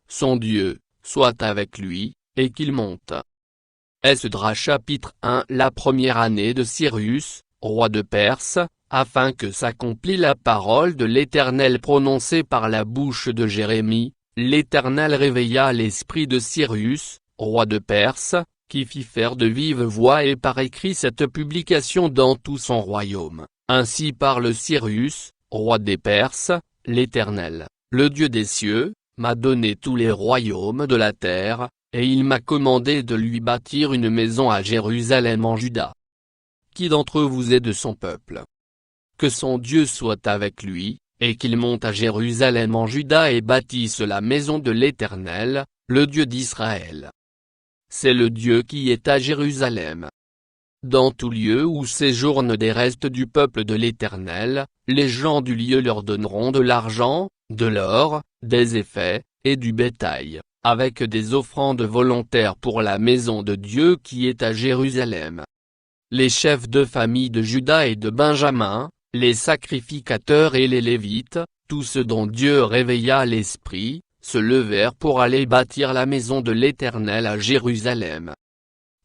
son Dieu, soit avec lui, et qu'il monte. Esdras chapitre 1. La première année de Cyrus, roi de Perse, afin que s'accomplisse la parole de l'Éternel prononcée par la bouche de Jérémie, l'Éternel réveilla l'esprit de Cyrus, roi de Perse, qui fit faire de vive voix et par écrit cette publication dans tout son royaume. Ainsi parle Cyrus, roi des Perses, l'Éternel, le Dieu des cieux, m'a donné tous les royaumes de la terre, et il m'a commandé de lui bâtir une maison à Jérusalem en Juda. Qui d'entre vous est de son peuple? Que son Dieu soit avec lui, et qu'il monte à Jérusalem en Juda et bâtisse la maison de l'Éternel, le Dieu d'Israël. C'est le Dieu qui est à Jérusalem. Dans tout lieu où séjournent des restes du peuple de l'Éternel, les gens du lieu leur donneront de l'argent, de l'or, des effets, et du bétail, avec des offrandes volontaires pour la maison de Dieu qui est à Jérusalem. Les chefs de famille de Juda et de Benjamin, les sacrificateurs et les Lévites, tous ceux dont Dieu réveilla l'esprit, se levèrent pour aller bâtir la maison de l'Éternel à Jérusalem.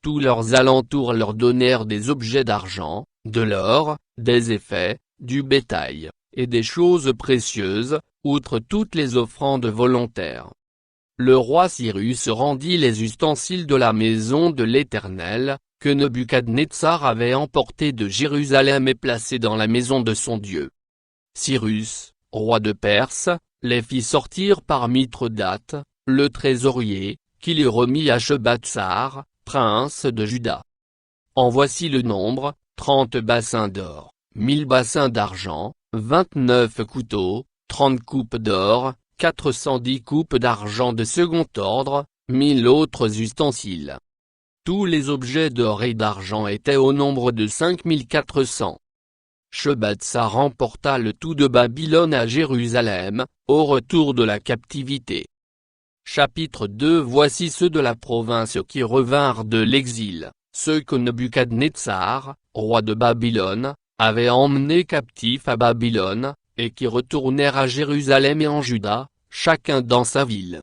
Tous leurs alentours leur donnèrent des objets d'argent, de l'or, des effets, du bétail, et des choses précieuses, outre toutes les offrandes volontaires. Le roi Cyrus rendit les ustensiles de la maison de l'Éternel, que Nebuchadnezzar avait emportés de Jérusalem et placés dans la maison de son Dieu. Cyrus, roi de Perse, les fit sortir par Mithridate, le trésorier, qui les remit à Shebbatsar, prince de Juda. En voici le nombre, 30 bassins d'or, 1000 bassins d'argent, 29 couteaux, 30 coupes d'or, 410 coupes d'argent de second ordre, 1000 autres ustensiles. Tous les objets d'or et d'argent étaient au nombre de 5400. Shebbatsar remporta le tout de Babylone à Jérusalem, au retour de la captivité. Chapitre 2. Voici ceux de la province qui revinrent de l'exil, ceux que Nebuchadnezzar, roi de Babylone, avait emmenés captifs à Babylone, et qui retournèrent à Jérusalem et en Juda, chacun dans sa ville.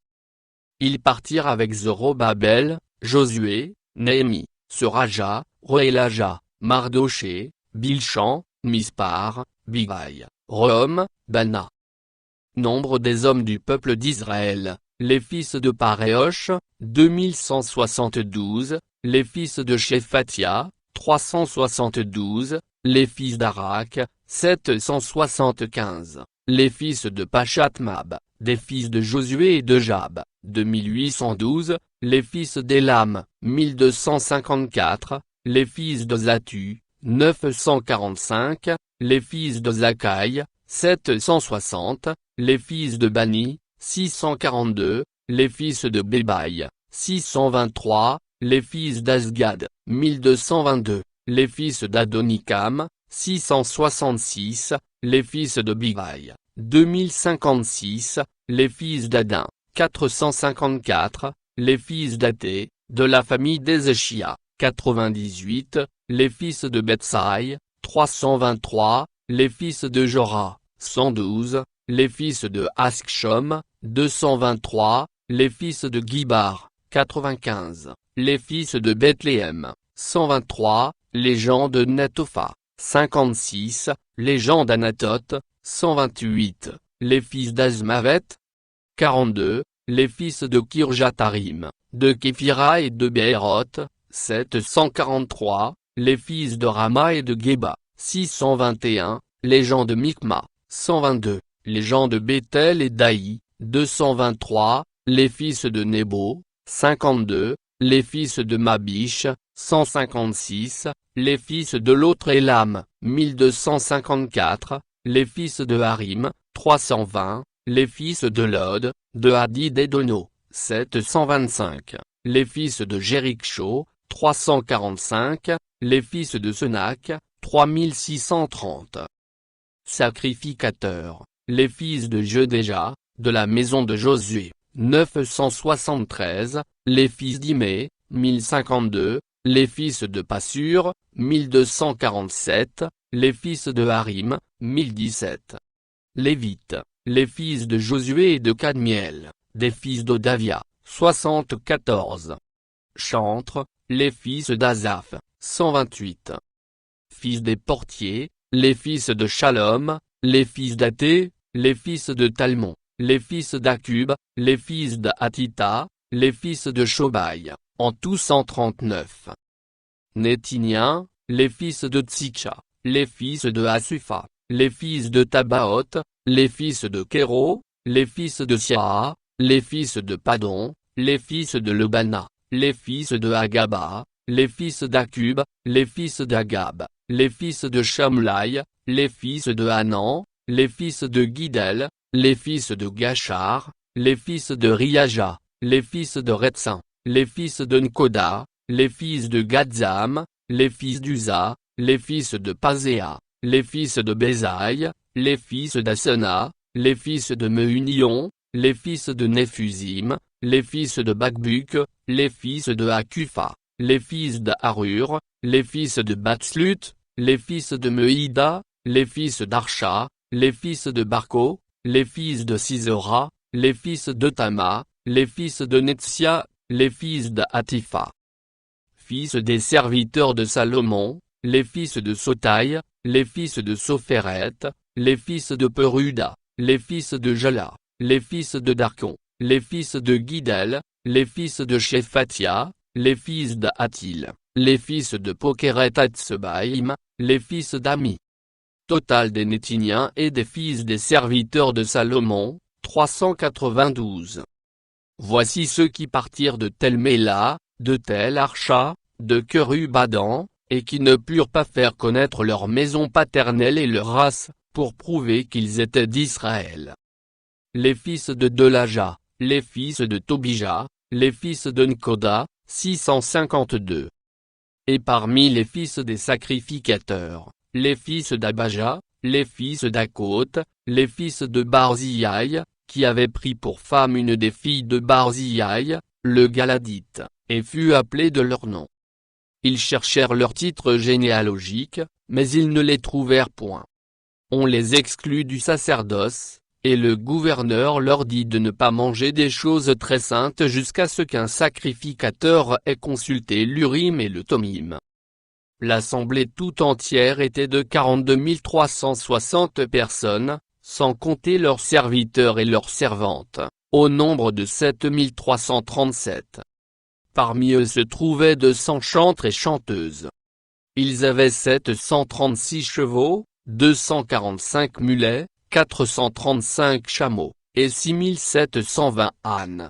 Ils partirent avec Zorobabel, Josué, Néhémie, Seraja, Roélaja, Mardoché, Bilchan, Mispar, Bigaï, Rehum, Bana. Nombre des hommes du peuple d'Israël, les fils de Paréosh, 2172, les fils de Shephatia, 372, les fils d'Arak, 775, les fils de Pachatmab, des fils de Josué et de Jab, 2812, les fils d'Élam, 1254, les fils de Zatu, 945, les fils de Zakai, 760, les fils de Bani, 642, les fils de Bébaï, 623, les fils d'Azgad, 1222, les fils d'Adonikam, 666, les fils de Bigaï, 2056, les fils d'Adin, 454, les fils d'Athé, de la famille d'Ézéchia, 98, les fils de Bethsaï, 323, les fils de Jora, 112, les fils de Askshom, 223, les fils de Gibar, 95, les fils de Bethléem, 123, les gens de Netopha, 56, les gens d'Anatoth, 128, les fils d'Azmavet, 42, les fils de Kirjatarim, de Képhira et de Béhéroth, 743, les fils de Rama et de Geba, 621, les gens de Mikma, 122, les gens de Béthel et d'Aï, 223, les fils de Nebo, 52, les fils de Mabish, 156, les fils de l'autre Élam, 1254, les fils de Harim, 320, les fils de Lod, de Hadid et d'Ono, 725, les fils de Jéricho, 345, les fils de Senac, 3630. Sacrificateurs, les fils de Jedéja, de la maison de Josué, 973, les fils d'Imé, 1052, les fils de Passur, 1247, les fils de Harim, 1017. Lévites, les fils de Josué et de Cadmiel, des fils d'Odavia, 74. Chantres, les fils d'Asaph, 128. Fils des portiers, les fils de Shalom, les fils d'Athé, les fils de Talmon, les fils d'Akub, les fils d'Hatita, les fils de Shobaï, en tout 139. Néthiniens, les fils de Tsitcha, les fils de Hasufa, les fils de Tabaoth, les fils de Kéro, les fils de Siaa, les fils de Padon, les fils de Lebana, les fils de Hagaba, les fils d'Akub, les fils d'Agab, les fils de Shamlaï, les fils de Hanan, les fils de Guidel, les fils de Gachar, les fils de Riaja, les fils de Retsin, les fils de Nkoda, les fils de Gadzam, les fils d'Uza, les fils de Pazéa, les fils de Bézaï, les fils d'Asena, les fils de Meunion, les fils de Néphusim, les fils de Bakbuk, les fils de Hakufa, les fils d'Harur, les fils de Batslut, les fils de Meïda, les fils d'Arsha, les fils de Barko, les fils de Sisera, les fils de Tama, les fils de Netsia, les fils d'Hatifa. Fils des serviteurs de Salomon, les fils de Sotaï, les fils de Sopheret, les fils de Peruda, les fils de Jala, les fils de Darkon, les fils de Guidel, les fils de Shephatia, les fils d'Hatil, les fils de Pokeret-Hatsebaïm, les fils d'Ami. Total des Néthiniens et des fils des serviteurs de Salomon, 392. Voici ceux qui partirent de Tel Méla, de Tel Archa, de Kerubadan, et qui ne purent pas faire connaître leur maison paternelle et leur race, pour prouver qu'ils étaient d'Israël. Les fils de Delaja, les fils de Tobija, les fils de Nkoda, 652. Et parmi les fils des sacrificateurs, les fils d'Abaja, les fils d'Akot, les fils de Barziaï, qui avaient pris pour femme une des filles de Barziaï, le Galadite, et fut appelé de leur nom. Ils cherchèrent leur titre généalogique, mais ils ne les trouvèrent point. On les exclut du sacerdoce, et le gouverneur leur dit de ne pas manger des choses très saintes jusqu'à ce qu'un sacrificateur ait consulté l'Urim et le Tomim. L'assemblée tout entière était de 42 360 personnes, sans compter leurs serviteurs et leurs servantes, au nombre de 7 337. Parmi eux se trouvaient 200 chantres et chanteuses. Ils avaient 736 chevaux, 245 mulets, 435 chameaux, et 6720 ânes.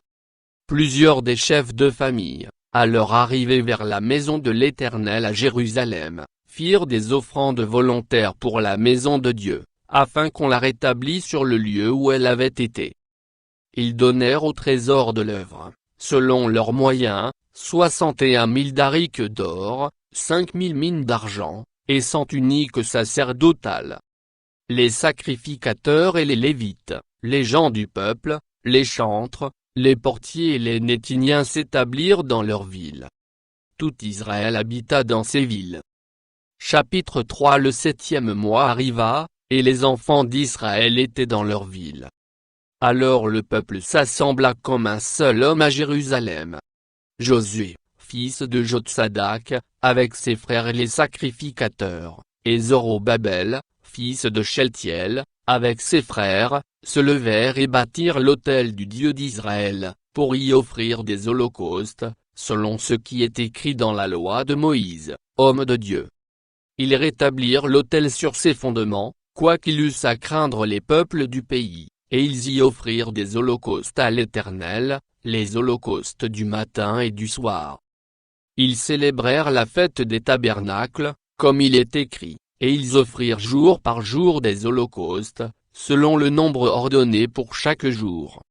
Plusieurs des chefs de famille, à leur arrivée vers la maison de l'Éternel à Jérusalem, firent des offrandes volontaires pour la maison de Dieu, afin qu'on la rétablît sur le lieu où elle avait été. Ils donnèrent au trésor de l'œuvre, selon leurs moyens, 61 000 darics d'or, 5 000 mines d'argent, et 100 tuniques sacerdotales. Les sacrificateurs et les Lévites, les gens du peuple, les chantres, les portiers et les Néthiniens s'établirent dans leurs villes. Tout Israël habita dans ces villes. Chapitre 3. Le 7e mois arriva, et les enfants d'Israël étaient dans leurs villes. Alors le peuple s'assembla comme un seul homme à Jérusalem. Josué, fils de Jotsadak, avec ses frères les sacrificateurs, et Zorobabel, fils de Sheltiel, avec ses frères, se levèrent et bâtirent l'autel du Dieu d'Israël, pour y offrir des holocaustes, selon ce qui est écrit dans la loi de Moïse, homme de Dieu. Ils rétablirent l'autel sur ses fondements, quoiqu'il eussent à craindre les peuples du pays, et ils y offrirent des holocaustes à l'Éternel, les holocaustes du matin et du soir. Ils célébrèrent la fête des tabernacles, comme il est écrit, et ils offrirent jour par jour des holocaustes, selon le nombre ordonné pour chaque jour.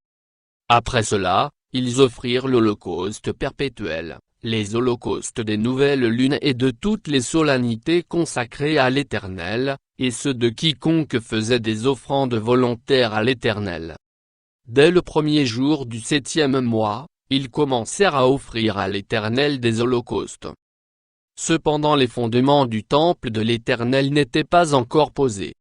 Après cela, ils offrirent l'holocauste perpétuel, les holocaustes des nouvelles lunes et de toutes les solennités consacrées à l'Éternel, et ceux de quiconque faisait des offrandes volontaires à l'Éternel. Dès le premier jour du 7e mois, ils commencèrent à offrir à l'Éternel des holocaustes. Cependant les fondements du temple de l'Éternel n'étaient pas encore posés.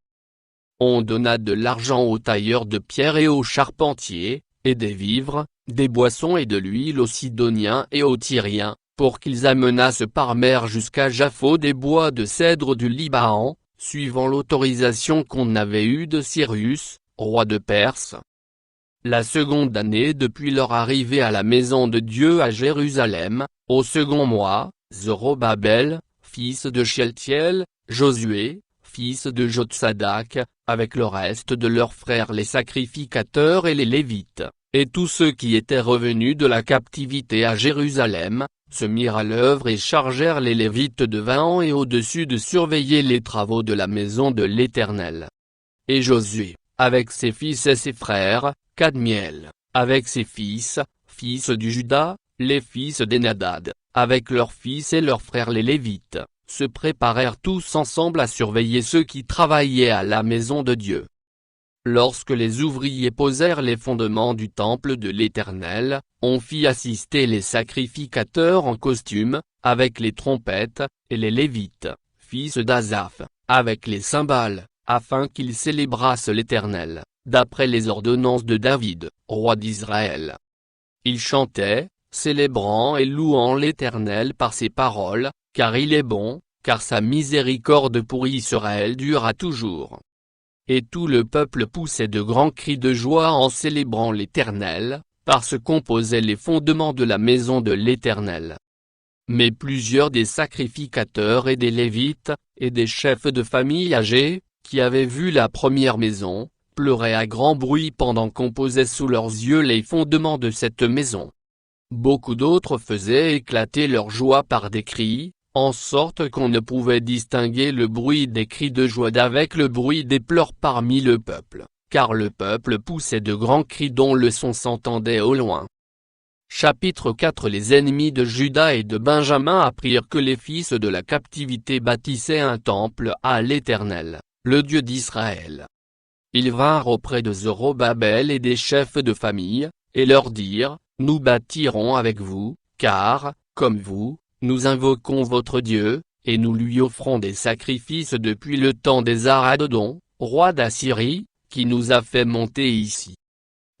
On donna de l'argent aux tailleurs de pierre et aux charpentiers, et des vivres, des boissons et de l'huile aux Sidoniens et aux Tyriens, pour qu'ils amenassent par mer jusqu'à Japhos des bois de cèdre du Liban, suivant l'autorisation qu'on avait eue de Cyrus, roi de Perse. La seconde année depuis leur arrivée à la maison de Dieu à Jérusalem, au second mois, Zorobabel, fils de Shealtiel, Josué, fils de Jotsadak, avec le reste de leurs frères les sacrificateurs et les Lévites, et tous ceux qui étaient revenus de la captivité à Jérusalem, se mirent à l'œuvre et chargèrent les Lévites de 20 ans et au-dessus de surveiller les travaux de la maison de l'Éternel. Et Josué, avec ses fils et ses frères, Kadmiel, avec ses fils, fils du Juda, les fils d'Enadad, avec leurs fils et leurs frères les Lévites, se préparèrent tous ensemble à surveiller ceux qui travaillaient à la maison de Dieu. Lorsque les ouvriers posèrent les fondements du temple de l'Éternel, on fit assister les sacrificateurs en costume, avec les trompettes, et les Lévites, fils d'Asaph, avec les cymbales, afin qu'ils célébrassent l'Éternel, d'après les ordonnances de David, roi d'Israël. Ils chantaient, célébrant et louant l'Éternel par ses paroles, car il est bon, car sa miséricorde pour Israël durera toujours. Et tout le peuple poussait de grands cris de joie en célébrant l'Éternel, parce qu'on posait les fondements de la maison de l'Éternel. Mais plusieurs des sacrificateurs et des Lévites, et des chefs de famille âgés, qui avaient vu la première maison, pleuraient à grand bruit pendant qu'on posait sous leurs yeux les fondements de cette maison. Beaucoup d'autres faisaient éclater leur joie par des cris, en sorte qu'on ne pouvait distinguer le bruit des cris de joie d'avec le bruit des pleurs parmi le peuple, car le peuple poussait de grands cris dont le son s'entendait au loin. Chapitre 4 Les ennemis de Juda et de Benjamin apprirent que les fils de la captivité bâtissaient un temple à l'Éternel, le Dieu d'Israël. Ils vinrent auprès de Zorobabel et des chefs de famille, et leur dirent, « Nous bâtirons avec vous, car, comme vous, nous invoquons votre Dieu, et nous lui offrons des sacrifices depuis le temps des Aradodon, roi d'Assyrie, qui nous a fait monter ici. »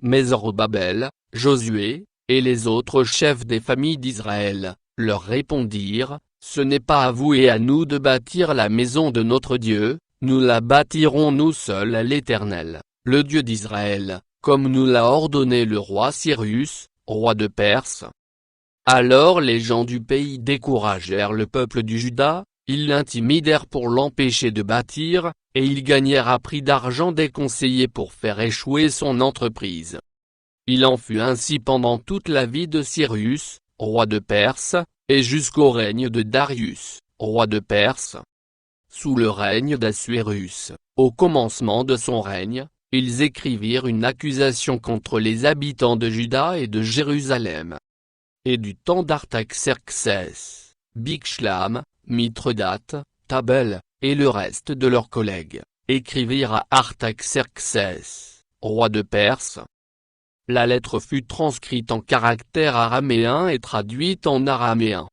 Mais Zorobabel, Josué, et les autres chefs des familles d'Israël, leur répondirent, « Ce n'est pas à vous et à nous de bâtir la maison de notre Dieu, nous la bâtirons nous seuls à l'Éternel, le Dieu d'Israël, comme nous l'a ordonné le roi Cyrus, roi de Perse. » Alors les gens du pays découragèrent le peuple du Juda, ils l'intimidèrent pour l'empêcher de bâtir, et ils gagnèrent à prix d'argent des conseillers pour faire échouer son entreprise. Il en fut ainsi pendant toute la vie de Cyrus, roi de Perse, et jusqu'au règne de Darius, roi de Perse. Sous le règne d'Assuérus, au commencement de son règne, ils écrivirent une accusation contre les habitants de Juda et de Jérusalem. Et du temps d'Artaxerxès, Bigshlam, Mithredate, Tabel, et le reste de leurs collègues, écrivirent à Artaxerxès, roi de Perse. La lettre fut transcrite en caractères araméens et traduite en araméen.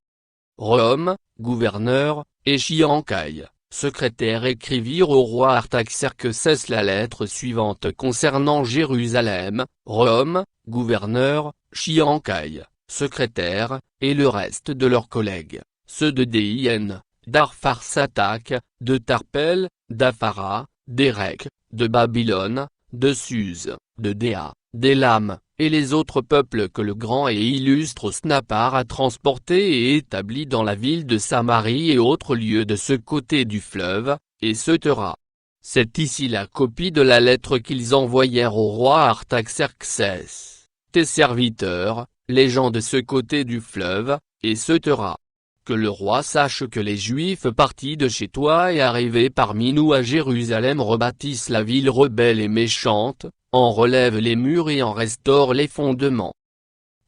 Rehum, gouverneur, et Shiankai, secrétaire écrivirent au roi Artaxerxès la lettre suivante concernant Jérusalem, Rehum, gouverneur, Shiankai, secrétaire, et le reste de leurs collègues, ceux de Din, d'Arpharsatak, de Tarpel, d'Aphara, d'Érec, de Babylone, de Suse, de Déa, d'Élam, et les autres peuples que le grand et illustre Snapar a transportés et établis dans la ville de Samarie et autres lieux de ce côté du fleuve, et Cetera. C'est ici la copie de la lettre qu'ils envoyèrent au roi Artaxerxès. Tes serviteurs, les gens de ce côté du fleuve, et Cetera. Que le roi sache que les Juifs partis de chez toi et arrivés parmi nous à Jérusalem rebâtissent la ville rebelle et méchante, en relèvent les murs et en restaurent les fondements.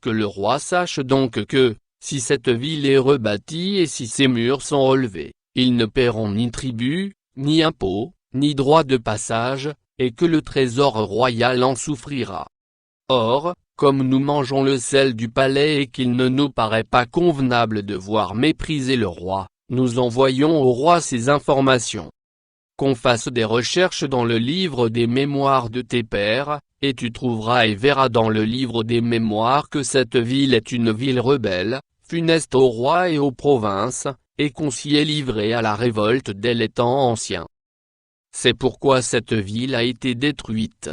Que le roi sache donc que, si cette ville est rebâtie et si ses murs sont relevés, ils ne paieront ni tribut, ni impôt, ni droit de passage, et que le trésor royal en souffrira. Or, comme nous mangeons le sel du palais et qu'il ne nous paraît pas convenable de voir mépriser le roi, nous envoyons au roi ces informations. qu'on fasse des recherches dans le livre des mémoires de tes pères, et tu trouveras et verras dans le livre des mémoires que cette ville est une ville rebelle, funeste au roi et aux provinces, et qu'on s'y est livré à la révolte dès les temps anciens. C'est pourquoi cette ville a été détruite.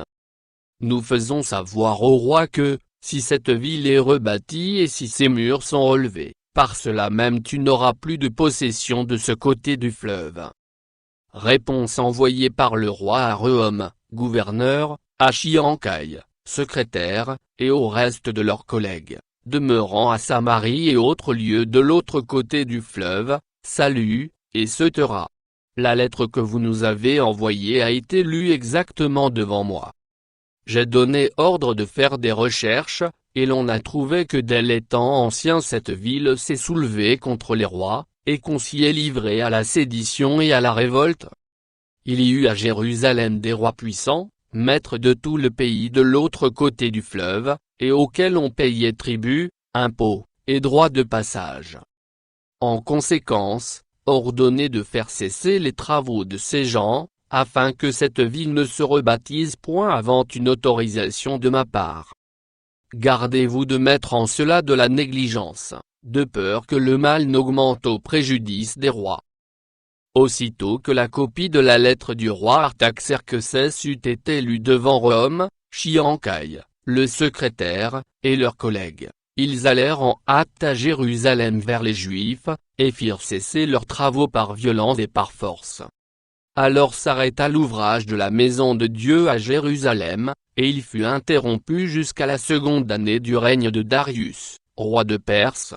Nous faisons savoir au roi que, si cette ville est rebâtie et si ses murs sont relevés, par cela même tu n'auras plus de possession de ce côté du fleuve. Réponse envoyée par le roi à Rehum, gouverneur, à Chiancaï, secrétaire, et au reste de leurs collègues, demeurant à Samarie et autres lieux de l'autre côté du fleuve, salut, et se taira. La lettre que vous nous avez envoyée a été lue exactement devant moi. J'ai donné ordre de faire des recherches, et l'on a trouvé que dès les temps anciens cette ville s'est soulevée contre les rois, et qu'on s'y est livré à la sédition et à la révolte. Il y eut à Jérusalem des rois puissants, maîtres de tout le pays de l'autre côté du fleuve, et auxquels on payait tribut, impôts, et droits de passage. En conséquence, ordonnez de faire cesser les travaux de ces gens, afin que cette ville ne se rebâtisse point avant une autorisation de ma part. Gardez-vous de mettre en cela de la négligence, de peur que le mal n'augmente au préjudice des rois. Aussitôt que la copie de la lettre du roi Artaxerxès eut été lue devant Rehum, Chiancaï, le secrétaire, et leurs collègues, ils allèrent en hâte à Jérusalem vers les Juifs, et firent cesser leurs travaux par violence et par force. Alors s'arrêta l'ouvrage de la maison de Dieu à Jérusalem, et il fut interrompu jusqu'à la seconde année du règne de Darius, roi de Perse.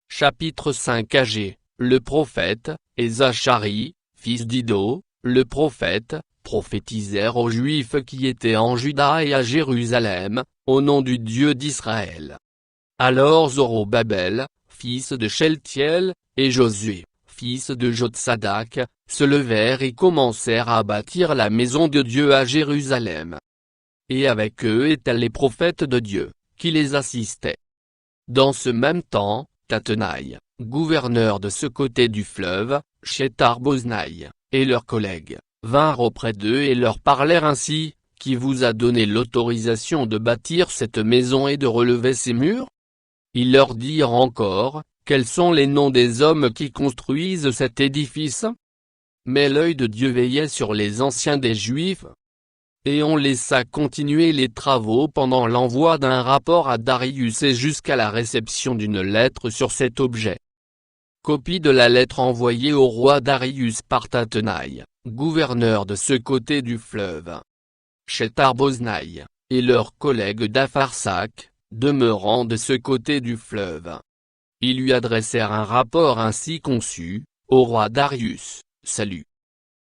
Chapitre 5. Agé, le prophète, et Zacharie, fils d'Iddo, le prophète, prophétisèrent aux Juifs qui étaient en Juda et à Jérusalem, au nom du Dieu d'Israël. Alors Zorobabel, fils de Sheltiel, et Josué, fils de Jotsadak, se levèrent et commencèrent à bâtir la maison de Dieu à Jérusalem. Et avec eux étaient les prophètes de Dieu, qui les assistaient. Dans ce même temps, Tattenaï, gouverneur de ce côté du fleuve, Shethar-Boznaï, et leurs collègues, vinrent auprès d'eux et leur parlèrent ainsi, qui vous a donné l'autorisation de bâtir cette maison et de relever ses murs? Ils leur dirent encore, quels sont les noms des hommes qui construisent cet édifice? Mais l'œil de Dieu veillait sur les anciens des Juifs. Et on laissa continuer les travaux pendant l'envoi d'un rapport à Darius et jusqu'à la réception d'une lettre sur cet objet. Copie de la lettre envoyée au roi Darius par Tattenaï, gouverneur de ce côté du fleuve. Shethar-Boznaï, et leurs collègues d'Apharsac, demeurant de ce côté du fleuve. Ils lui adressèrent un rapport ainsi conçu, au roi Darius, salut.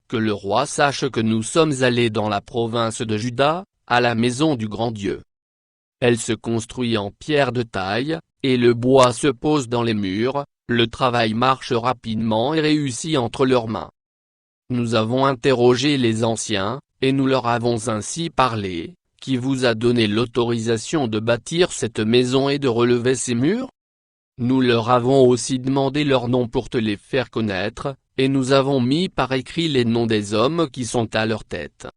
Que le roi sache que nous sommes allés dans la province de Juda, à la maison du grand Dieu. Elle se construit en pierre de taille, et le bois se pose dans les murs, le travail marche rapidement et réussit entre leurs mains. Nous avons interrogé les anciens, et nous leur avons ainsi parlé, qui vous a donné l'autorisation de bâtir cette maison et de relever ses murs? Nous leur avons aussi demandé leurs noms pour te les faire connaître, et nous avons mis par écrit les noms des hommes qui sont à leur tête.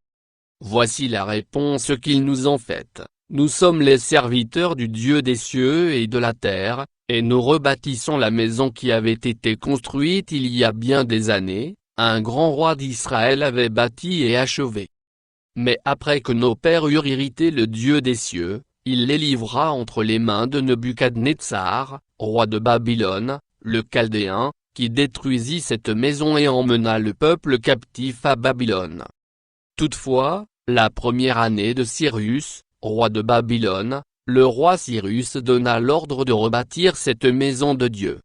Voici la réponse qu'ils nous ont faite. Nous sommes les serviteurs du Dieu des cieux et de la terre, et nous rebâtissons la maison qui avait été construite il y a bien des années, un grand roi d'Israël avait bâti et achevé. Mais après que nos pères eurent irrité le Dieu des cieux, il les livra entre les mains de Nebuchadnezzar, roi de Babylone, le Chaldéen, qui détruisit cette maison et emmena le peuple captif à Babylone. Toutefois, la première année de Cyrus, roi de Babylone, le roi Cyrus donna l'ordre de rebâtir cette maison de Dieu.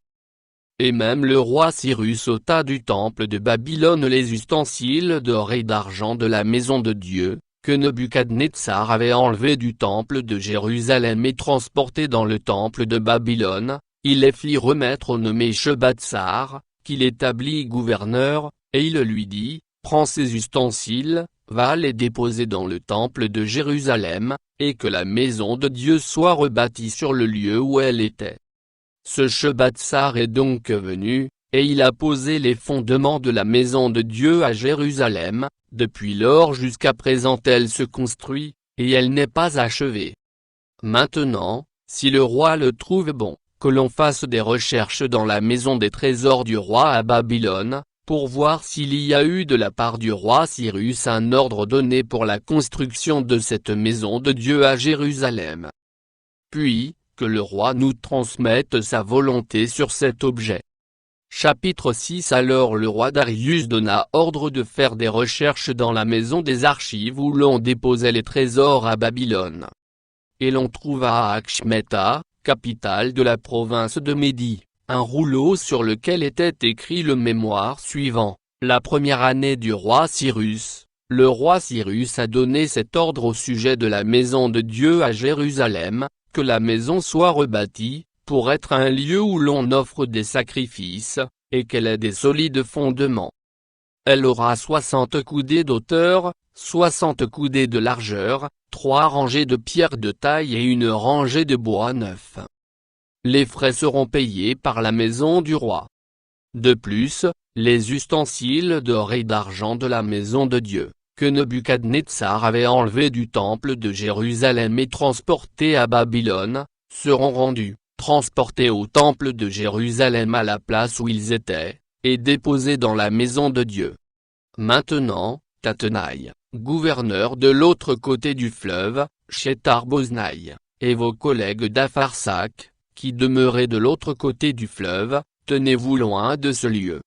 Et même le roi Cyrus ôta du temple de Babylone les ustensiles d'or et d'argent de la maison de Dieu, que Nebuchadnezzar avait enlevés du temple de Jérusalem et transportés dans le temple de Babylone. Il les fit remettre au nommé Shebatsar, qu'il établit gouverneur, et il lui dit, prends ces ustensiles, va les déposer dans le temple de Jérusalem, et que la maison de Dieu soit rebâtie sur le lieu où elle était. Ce Shebatsar est donc venu, et il a posé les fondements de la maison de Dieu à Jérusalem. Depuis lors jusqu'à présent elle se construit, et elle n'est pas achevée. Maintenant, si le roi le trouve bon, que l'on fasse des recherches dans la maison des trésors du roi à Babylone, pour voir s'il y a eu de la part du roi Cyrus un ordre donné pour la construction de cette maison de Dieu à Jérusalem. Puis, que le roi nous transmette sa volonté sur cet objet. Chapitre 6 Alors le roi Darius donna ordre de faire des recherches dans la maison des archives où l'on déposait les trésors à Babylone. Et l'on trouva à Achmeta, capitale de la province de Médie, un rouleau sur lequel était écrit le mémoire suivant: la première année du roi Cyrus. Le roi Cyrus a donné cet ordre au sujet de la maison de Dieu à Jérusalem, que la maison soit rebâtie, pour être un lieu où l'on offre des sacrifices, et qu'elle ait des solides fondements. Elle aura 60 coudées d'auteur, 60 coudées de largeur, 3 rangées de pierres de taille et une rangée de bois neuf. Les frais seront payés par la maison du roi. De plus, les ustensiles d'or et d'argent de la maison de Dieu, que Nebuchadnezzar avait enlevés du temple de Jérusalem et transportés à Babylone, seront rendus, transportés au temple de Jérusalem à la place où ils étaient, et déposés dans la maison de Dieu. Maintenant, Tattenaï, gouverneur de l'autre côté du fleuve, Shethar-Boznaï, et vos collègues d'Apharsac, qui demeurez de l'autre côté du fleuve, tenez-vous loin de ce lieu.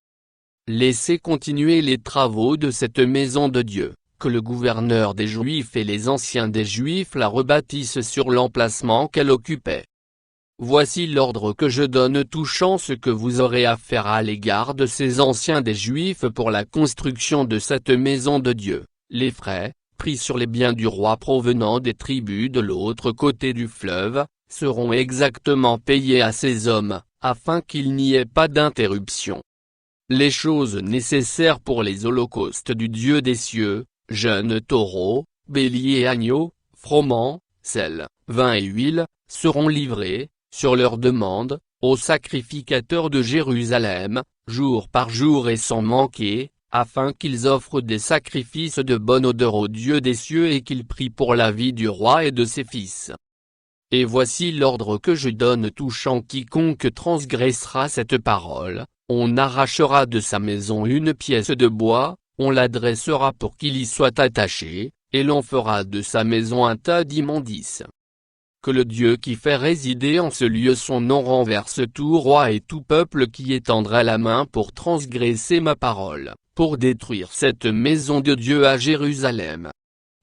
Laissez continuer les travaux de cette maison de Dieu, que le gouverneur des Juifs et les anciens des Juifs la rebâtissent sur l'emplacement qu'elle occupait. Voici l'ordre que je donne touchant ce que vous aurez à faire à l'égard de ces anciens des Juifs pour la construction de cette maison de Dieu. Les frais, pris sur les biens du roi provenant des tribus de l'autre côté du fleuve, seront exactement payés à ces hommes, afin qu'il n'y ait pas d'interruption. Les choses nécessaires pour les holocaustes du Dieu des cieux, jeunes taureaux, béliers et agneaux, froment, sel, vin et huile, seront livrés, sur leur demande, aux sacrificateurs de Jérusalem, jour par jour et sans manquer, afin qu'ils offrent des sacrifices de bonne odeur au Dieu des cieux et qu'ils prient pour la vie du roi et de ses fils. Et voici l'ordre que je donne touchant quiconque transgressera cette parole: on arrachera de sa maison une pièce de bois, on la dressera pour qu'il y soit attaché, et l'on fera de sa maison un tas d'immondices. Que le Dieu qui fait résider en ce lieu son nom renverse tout roi et tout peuple qui étendra la main pour transgresser ma parole, pour détruire cette maison de Dieu à Jérusalem.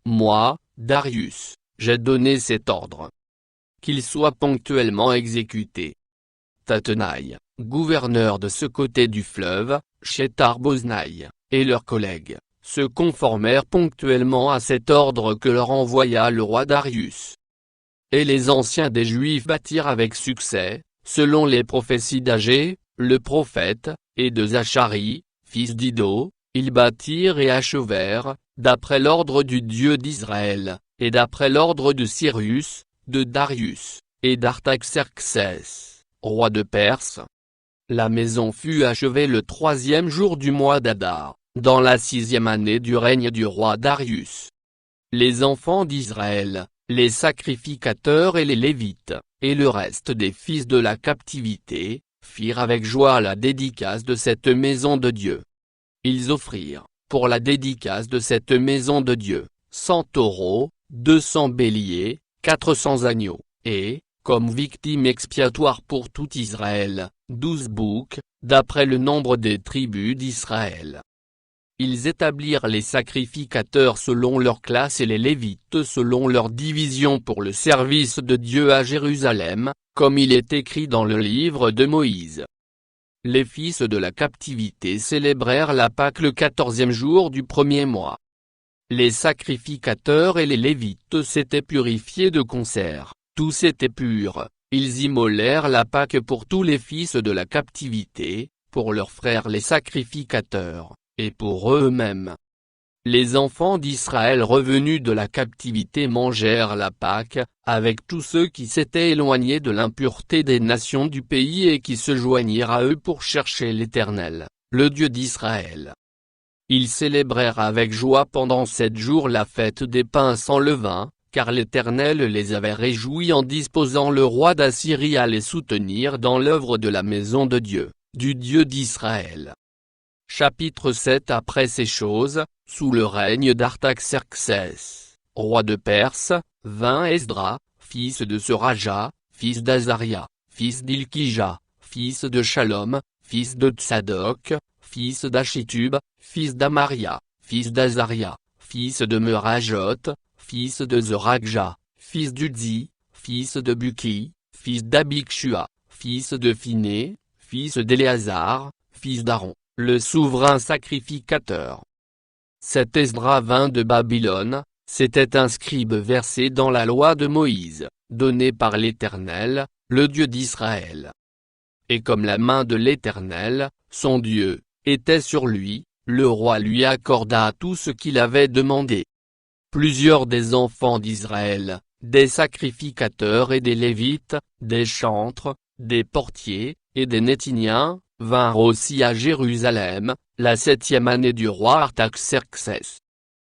Moi, Darius, j'ai donné cet ordre. Qu'il soit ponctuellement exécuté. Tattenaï, gouverneur de ce côté du fleuve, Shethar-Boznaï, et leurs collègues, se conformèrent ponctuellement à cet ordre que leur envoya le roi Darius. Et les anciens des Juifs bâtirent avec succès, selon les prophéties d'Agé, le prophète, et de Zacharie, fils d'Iddo, ils bâtirent et achevèrent, d'après l'ordre du Dieu d'Israël, et d'après l'ordre de Cyrus, de Darius, et d'Artaxerxès, roi de Perse. La maison fut achevée le 3e jour du mois d'Adar, dans la 6e année du règne du roi Darius. Les enfants d'Israël, les sacrificateurs et les Lévites, et le reste des fils de la captivité, firent avec joie la dédicace de cette maison de Dieu. Ils offrirent, pour la dédicace de cette maison de Dieu, 100 taureaux, 200 béliers, 400 agneaux, et, comme victime expiatoire pour tout Israël, 12 boucs, d'après le nombre des tribus d'Israël. Ils établirent les sacrificateurs selon leur classe et les Lévites selon leur division pour le service de Dieu à Jérusalem, comme il est écrit dans le livre de Moïse. Les fils de la captivité célébrèrent la Pâque le 14e jour du premier mois. Les sacrificateurs et les Lévites s'étaient purifiés de concert, tous étaient purs, ils immolèrent la Pâque pour tous les fils de la captivité, pour leurs frères les sacrificateurs, et pour eux-mêmes. les enfants d'Israël revenus de la captivité mangèrent la Pâque, avec tous ceux qui s'étaient éloignés de l'impureté des nations du pays et qui se joignirent à eux pour chercher l'Éternel, le Dieu d'Israël. Ils célébrèrent avec joie pendant 7 jours la fête des pains sans levain, car l'Éternel les avait réjouis en disposant le roi d'Assyrie à les soutenir dans l'œuvre de la maison de Dieu, du Dieu d'Israël. Chapitre 7. Après ces choses, sous le règne d'Artaxerxès, roi de Perse, vint Esdras, fils de Seraja, fils d'Azaria, fils d'Ilkija, fils de Shalom, fils de Tsadok, fils d'Achitub, fils d'Amaria, fils d'Azaria, fils de Merajot, fils de Zorakja, fils d'Udzi, fils de Buki, fils d'Abikshua, fils de Phiné, fils d'Éléazar, fils d'Aaron, le souverain sacrificateur. Cet Esdras vint de Babylone, c'était un scribe versé dans la loi de Moïse, donnée par l'Éternel, le Dieu d'Israël. Et comme la main de l'Éternel, son Dieu, était sur lui, le roi lui accorda tout ce qu'il avait demandé. Plusieurs des enfants d'Israël, des sacrificateurs et des Lévites, des chantres, des portiers, et des Néthiniens, vinrent aussi à Jérusalem, la 7e année du roi Artaxerxès.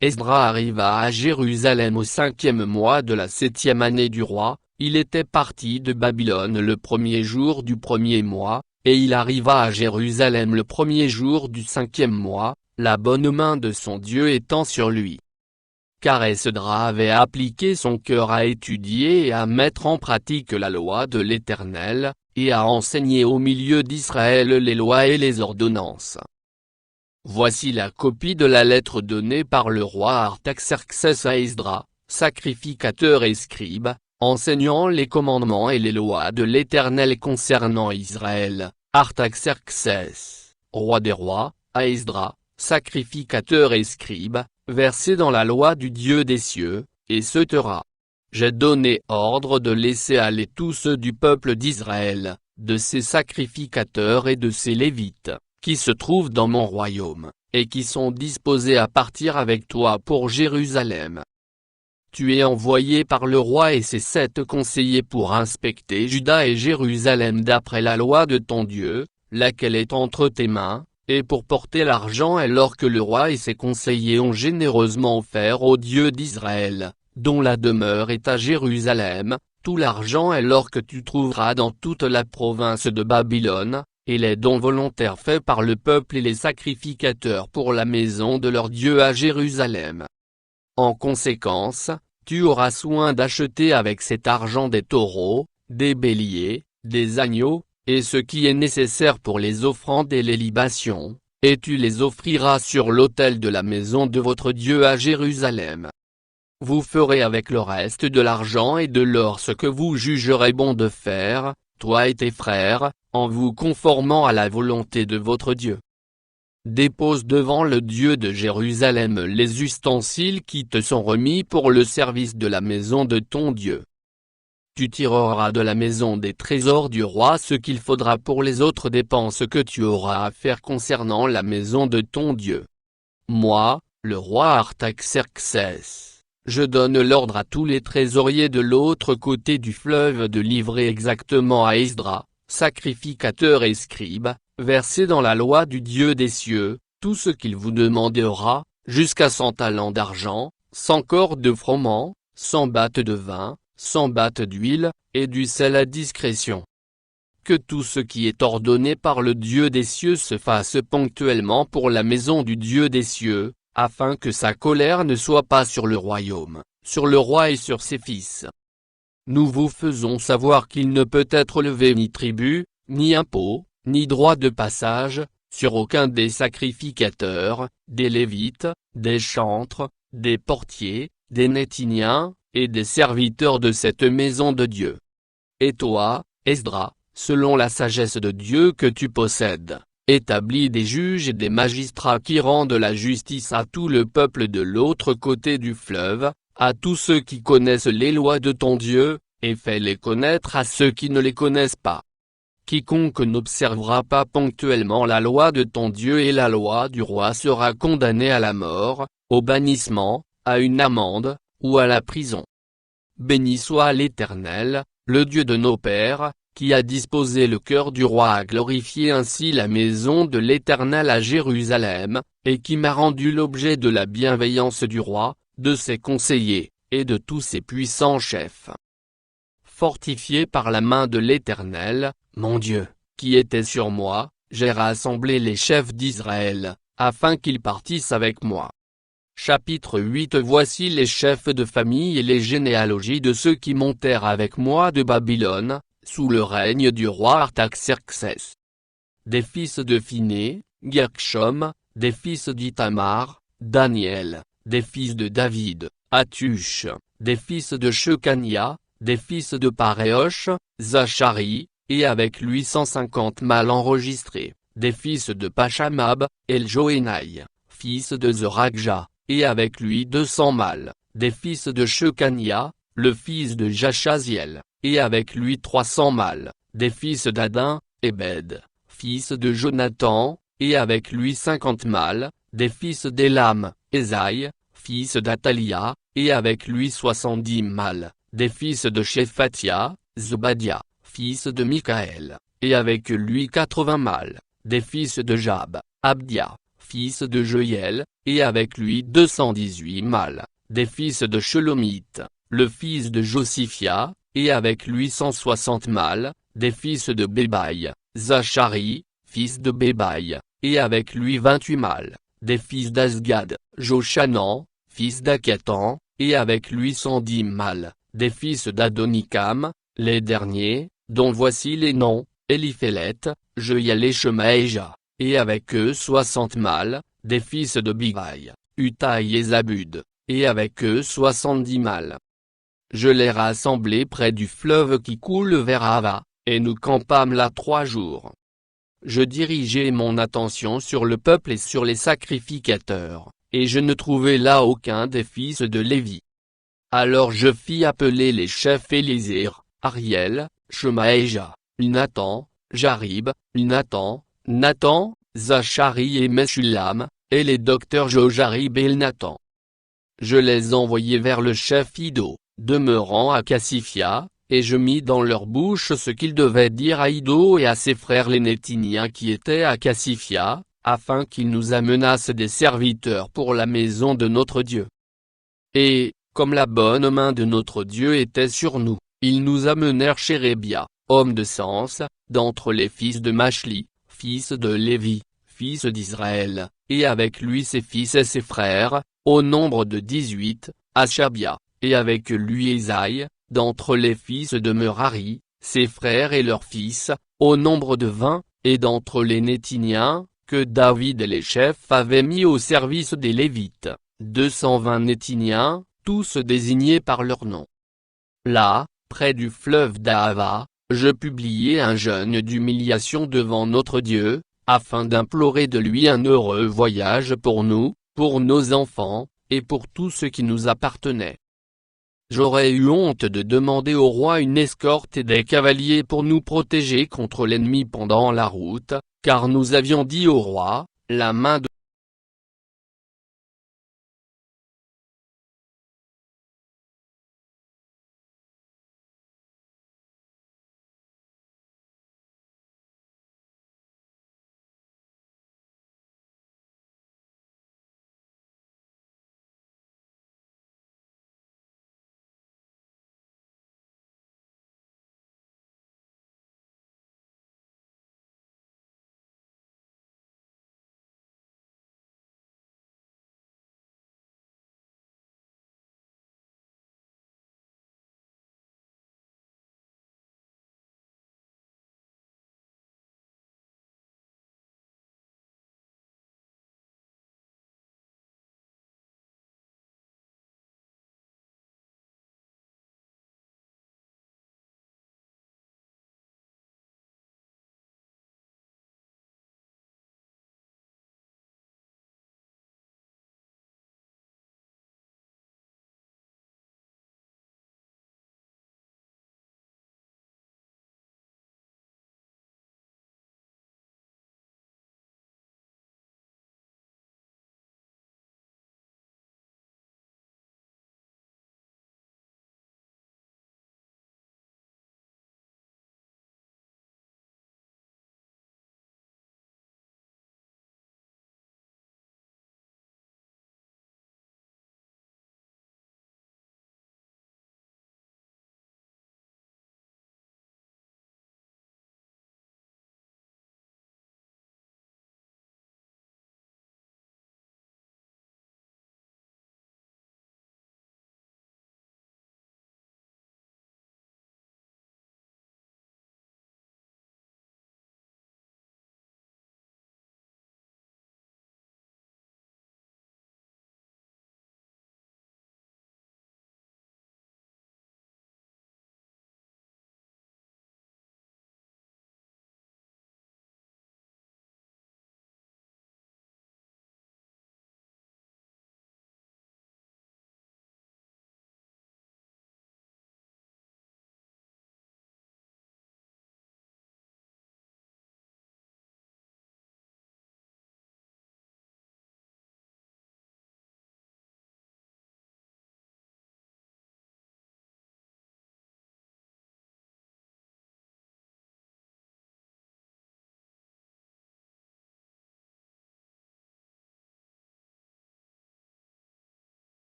Esdras arriva à Jérusalem au 5e mois de la 7e année du roi, il était parti de Babylone le 1er jour du 1er mois, et il arriva à Jérusalem le 1er jour du 5e mois, la bonne main de son Dieu étant sur lui. Car Esdras avait appliqué son cœur à étudier et à mettre en pratique la loi de l'Éternel, et à enseigner au milieu d'Israël les lois et les ordonnances. Voici la copie de la lettre donnée par le roi Artaxerxès à Esdras, sacrificateur et scribe, enseignant les commandements et les lois de l'Éternel concernant Israël. Artaxerxès, roi des rois, à Esdras, sacrificateur et scribe, versé dans la loi du Dieu des cieux, et se taira. J'ai donné ordre de laisser aller tous ceux du peuple d'Israël, de ses sacrificateurs et de ses Lévites, qui se trouvent dans mon royaume, et qui sont disposés à partir avec toi pour Jérusalem. Tu es envoyé par le roi et ses 7 conseillers pour inspecter Juda et Jérusalem d'après la loi de ton Dieu, laquelle est entre tes mains, et pour porter l'argent et l'or que le roi et ses conseillers ont généreusement offert au Dieu d'Israël, dont la demeure est à Jérusalem, tout l'argent et l'or que tu trouveras dans toute la province de Babylone, et les dons volontaires faits par le peuple et les sacrificateurs pour la maison de leur Dieu à Jérusalem. En conséquence, tu auras soin d'acheter avec cet argent des taureaux, des béliers, des agneaux, et ce qui est nécessaire pour les offrandes et les libations, et tu les offriras sur l'autel de la maison de votre Dieu à Jérusalem. Vous ferez avec le reste de l'argent et de l'or ce que vous jugerez bon de faire, toi et tes frères, en vous conformant à la volonté de votre Dieu. Dépose devant le Dieu de Jérusalem les ustensiles qui te sont remis pour le service de la maison de ton Dieu. Tu tireras de la maison des trésors du roi ce qu'il faudra pour les autres dépenses que tu auras à faire concernant la maison de ton Dieu. Moi, le roi Artaxerxès, je donne l'ordre à tous les trésoriers de l'autre côté du fleuve de livrer exactement à Esdras, sacrificateur et scribe, versé dans la loi du Dieu des cieux, tout ce qu'il vous demandera, jusqu'à 100 talents d'argent, 100 cordes de froment, 100 battes de vin, 100 battes d'huile, et du sel à discrétion. Que tout ce qui est ordonné par le Dieu des cieux se fasse ponctuellement pour la maison du Dieu des cieux, afin que sa colère ne soit pas sur le royaume, sur le roi et sur ses fils. Nous vous faisons savoir qu'il ne peut être levé ni tribut, ni impôt, ni droit de passage, sur aucun des sacrificateurs, des Lévites, des chantres, des portiers, des Néthiniens, et des serviteurs de cette maison de Dieu. Et toi, Esdras, selon la sagesse de Dieu que tu possèdes, établis des juges et des magistrats qui rendent la justice à tout le peuple de l'autre côté du fleuve, à tous ceux qui connaissent les lois de ton Dieu, et fais-les connaître à ceux qui ne les connaissent pas. Quiconque n'observera pas ponctuellement la loi de ton Dieu et la loi du roi sera condamné à la mort, au bannissement, à une amende, ou à la prison. Béni soit l'Éternel, le Dieu de nos pères, qui a disposé le cœur du roi à glorifier ainsi la maison de l'Éternel à Jérusalem, et qui m'a rendu l'objet de la bienveillance du roi, de ses conseillers, et de tous ses puissants chefs. Fortifié par la main de l'Éternel, mon Dieu, qui était sur moi, j'ai rassemblé les chefs d'Israël, afin qu'ils partissent avec moi. Chapitre 8. Voici les chefs de famille et les généalogies de ceux qui montèrent avec moi de Babylone, sous le règne du roi Artaxerxès. Des fils de Phiné, Gershom, des fils d'Ithamar, Daniel, des fils de David, Hattush, des fils de Shekania, des fils de Paréosh, Zachari, et avec lui 150 mâles enregistrés, des fils de Pachamab, Eljoénaï, fils de Zorakja, et avec lui 200 mâles, des fils de Shekania, le fils de Jachaziel, et avec lui 300 mâles, des fils d'Adin, Ebed, fils de Jonathan, et avec lui 50 mâles, des fils d'Élam, Ésaïe, fils d'Athalia, et avec lui 70 mâles, des fils de Shephatia, Zobadia, fils de Michaël, et avec lui 80 mâles, des fils de Jab, Abdia, fils de Joël, et avec lui 218 mâles, des fils de Shelomith, le fils de Josiphia, et avec lui 160 mâles, des fils de Bébaï, Zachari, fils de Bébaï, et avec lui 28 mâles, des fils d'Azgad, Joshanan, fils d'Akatan, et avec lui 110 mâles, des fils d'Adonikam, les derniers, dont voici les noms, Eliphélet, Jeuel et Shemaéja, et avec eux 60 mâles, des fils de Bigaï, Utaï et Zabud, et avec eux 70 mâles. Je les rassemblai près du fleuve qui coule vers Ava, et nous campâmes là 3 jours. Je dirigeai mon attention sur le peuple et sur les sacrificateurs, et je ne trouvai là aucun des fils de Lévi. Alors je fis appeler les chefs Élisir, Ariel, Shemaéja, Nathan, Jarib, Nathan, Zachari et Meshulam, et les docteurs Jojarib et Nathan. Je les envoyai vers le chef Iddo, demeurant à Cassifia, et je mis dans leur bouche ce qu'ils devaient dire à Iddo et à ses frères les Nétiniens qui étaient à Cassifia, afin qu'ils nous amenassent des serviteurs pour la maison de notre Dieu. Et, comme la bonne main de notre Dieu était sur nous, ils nous amenèrent Chérébia, homme de sens, d'entre les fils de Machli, fils de Lévi, fils d'Israël, et avec lui ses fils et ses frères, au nombre de 18, Achabia, et avec lui Ésaïe, d'entre les fils de Merari, ses frères et leurs fils, au nombre de 20, et d'entre les Nétiniens, que David et les chefs avaient mis au service des Lévites, 220 Nétiniens, tous désignés par leur nom. Là, près du fleuve d'Ahava, je publiai un jeûne d'humiliation devant notre Dieu, afin d'implorer de lui un heureux voyage pour nous, pour nos enfants, et pour tout ce qui nous appartenait. J'aurais eu honte de demander au roi une escorte et des cavaliers pour nous protéger contre l'ennemi pendant la route, car nous avions dit au roi, la main de